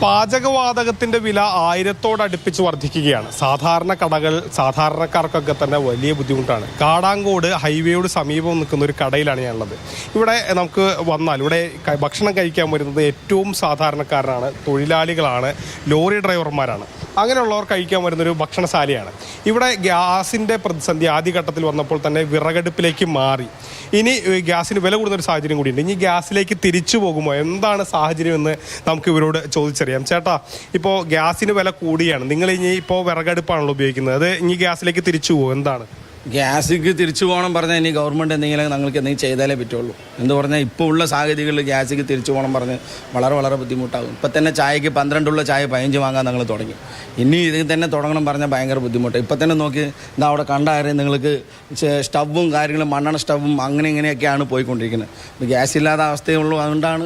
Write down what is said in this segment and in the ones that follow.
പാചകവാതകത്തിന്റെ വില 1000-ഓടടുപ്പിച്ച് വർദ്ധിക്കുകയാണ്. സാധാരണ കടകൾ സാധാരണക്കാർക്കൊക്കെ തന്നെ വലിയ ബുദ്ധിമുട്ടാണ്. കാടാങ്കോട് ഹൈവേയോട് സമീപം നിൽക്കുന്ന ഒരു കടയിലാണ് ഞാനുള്ളത്. ഇവിടെ നമുക്ക് വന്നാൽ ഇവിടെ ഭക്ഷണം കഴിക്കാൻ വരുന്നത് ഏറ്റവും സാധാരണക്കാരനാണ്, തൊഴിലാളികളാണ്, ലോറി ഡ്രൈവർമാരാണ്. അങ്ങനെയുള്ളവർ കഴിക്കാൻ വരുന്നൊരു ഭക്ഷണശാലയാണ്. ഇവിടെ ഗ്യാസിൻ്റെ പ്രതിസന്ധി ആദ്യഘട്ടത്തിൽ വന്നപ്പോൾ തന്നെ വിറകടുപ്പിലേക്ക് മാറി. ഇനി ഗ്യാസിന് വില കൂടുന്നൊരു സാഹചര്യം കൂടിയുണ്ട്. ഇനി ഗ്യാസിലേക്ക് തിരിച്ചു പോകുമോ, എന്താണ് സാഹചര്യം എന്ന് നമുക്ക് ഇവരോട് ചോദിച്ചറിയാം. ചേട്ടാ, ഇപ്പോൾ ഗ്യാസിന് വില കൂടിയാണ്, നിങ്ങൾ ഇനി ഇപ്പോൾ വിറകടുപ്പാണല്ലോ ഉപയോഗിക്കുന്നത്, അത് ഇനി ഗ്യാസിലേക്ക് തിരിച്ചു പോകുമോ, എന്താണ്? ഗ്യാസിക്ക് തിരിച്ചു പോകണം പറഞ്ഞാൽ ഇനി ഗവൺമെൻറ് എന്തെങ്കിലും ഞങ്ങൾക്ക് എന്തെങ്കിലും ചെയ്താലേ പറ്റുള്ളൂ. എന്ന് പറഞ്ഞാൽ ഇപ്പോൾ ഉള്ള സാഹചര്യങ്ങളിൽ ഗ്യാസിക്ക് തിരിച്ചു പോകണം പറഞ്ഞ് വളരെ ബുദ്ധിമുട്ടാകും. ഇപ്പം തന്നെ ചായക്ക് 12 ചായ 15 വാങ്ങാൻ ഞങ്ങൾ തുടങ്ങി. ഇനി ഇതിൽ തന്നെ തുടങ്ങണം പറഞ്ഞാൽ ഭയങ്കര ബുദ്ധിമുട്ടാണ്. ഇപ്പം തന്നെ നോക്കി ഇതാ അവിടെ കണ്ടായിരുന്നു നിങ്ങൾക്ക് സ്റ്റവും കാര്യങ്ങളും മണ്ണെണ്ണ സ്റ്റവും അങ്ങനെ ഇങ്ങനെയൊക്കെയാണ് പോയിക്കൊണ്ടിരിക്കുന്നത്. ഗ്യാസ് ഇല്ലാത്ത അവസ്ഥയുള്ളൂ. അതുകൊണ്ടാണ്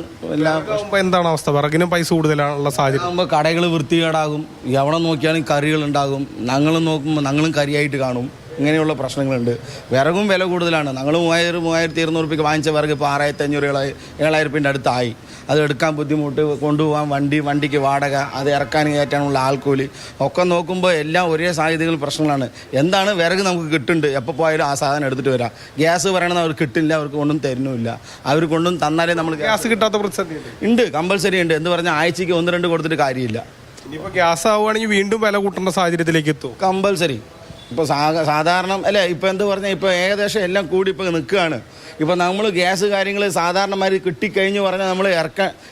എന്താണ് അവസ്ഥ? വിറകിനും പൈസ കൂടുതലുള്ള സാഹചര്യം ആകുമ്പോൾ കടകൾ വൃത്തികേടാകും. എവിടെ നോക്കിയാലും കറികളുണ്ടാകും. ഞങ്ങൾ നോക്കുമ്പോൾ ഞങ്ങളും കറിയായിട്ട് കാണും. ഇങ്ങനെയുള്ള പ്രശ്നങ്ങളുണ്ട്. വിറകും വില കൂടുതലാണ്. ഞങ്ങൾ 3200 രൂപയ്ക്ക് വാങ്ങിച്ച വിറക് ഇപ്പോൾ 6500 7000 അടുത്തായി. അത് എടുക്കാൻ ബുദ്ധിമുട്ട്, കൊണ്ടുപോകാൻ വണ്ടിക്ക് വാടക, അത് ഇറക്കാൻ കയറ്റാനുള്ള ആൾക്കൂലി ഒക്കെ നോക്കുമ്പോൾ എല്ലാം ഒരേ സാഹചര്യങ്ങൾ പ്രശ്നങ്ങളാണ്. എന്താണ് വിറക് നമുക്ക് കിട്ടുന്നുണ്ട്, എപ്പോൾ പോയാലും ആ സാധനം എടുത്തിട്ട് വരാം. ഗ്യാസ് പറയണത് അവർക്ക് കിട്ടില്ല, അവർക്ക് കൊണ്ടും തരുന്നുമില്ല. അവർ കൊണ്ടും തന്നാലേ നമ്മൾ ഗ്യാസ് കിട്ടാത്ത പ്രതിസന്ധി ഉണ്ട്, കമ്പൽസറി ഉണ്ട്. എന്ന് പറഞ്ഞാൽ ആഴ്ചയ്ക്ക് 1-2 കൊടുത്തിട്ട് കാര്യമില്ല. ഇനിയിപ്പോൾ ഗ്യാസ് ആവുകയാണെങ്കിൽ വീണ്ടും വില കൂട്ടേണ്ട സാഹചര്യത്തിലേക്ക് എത്തും കമ്പൽസറി. ഇപ്പോൾ സാധാരണ അല്ലേ, ഇപ്പോൾ എന്ത് പറഞ്ഞാൽ ഇപ്പോൾ ഏകദേശം എല്ലാം കൂടി ഇപ്പോൾ നിൽക്കുകയാണ്. ഇപ്പോൾ നമ്മൾ ഗ്യാസ് കാര്യങ്ങൾ സാധാരണമാര് കിട്ടിക്കഴിഞ്ഞ് പറഞ്ഞാൽ നമ്മൾ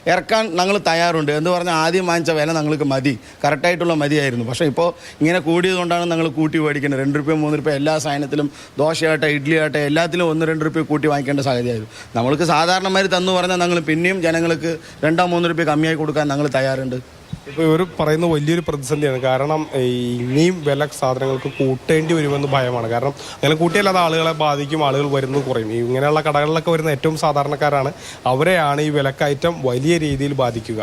ഇറക്കാൻ ഞങ്ങൾ തയ്യാറുണ്ട്. എന്ന് പറഞ്ഞാൽ ആദ്യം വാങ്ങിച്ച വില ഞങ്ങൾക്ക് മതി, കറക്റ്റായിട്ടുള്ള മതിയായിരുന്നു. പക്ഷേ ഇപ്പോൾ ഇങ്ങനെ കൂടിയത് കൊണ്ടാണ് ഞങ്ങൾ കൂട്ടി മേടിക്കുന്നത്. 2 രൂപ 3 രൂപ എല്ലാ സാധനത്തിലും, ദോശയാട്ടെ ഇഡ്ഡലി ആട്ടെ എല്ലാത്തിലും 1-2 രൂപ കൂട്ടി വാങ്ങിക്കേണ്ട സാഹചര്യമായിരുന്നു. നമ്മൾക്ക് സാധാരണമാര് തന്നു പറഞ്ഞാൽ ഞങ്ങൾ പിന്നെയും ജനങ്ങൾക്ക് 2-3 രൂപ കമ്മിയായി കൊടുക്കാൻ ഞങ്ങൾ തയ്യാറുണ്ട്. ഇപ്പോൾ ഇവർ പറയുന്ന വലിയൊരു പ്രതിസന്ധിയാണ്. കാരണം ഇനിയും വില സാധനങ്ങൾക്ക് കൂട്ടേണ്ടി വരുമെന്ന് ഭയമാണ്. കാരണം അങ്ങനെ കൂട്ടിയാൽ അത് ആളുകളെ ബാധിക്കും, ആളുകൾ വരുന്നത് കുറയും. ഇങ്ങനെയുള്ള കടകളിലൊക്കെ വരുന്ന ഏറ്റവും സാധാരണക്കാരാണ്, അവരെയാണ് ഈ വിലക്കയറ്റം വലിയ രീതിയിൽ ബാധിക്കുക.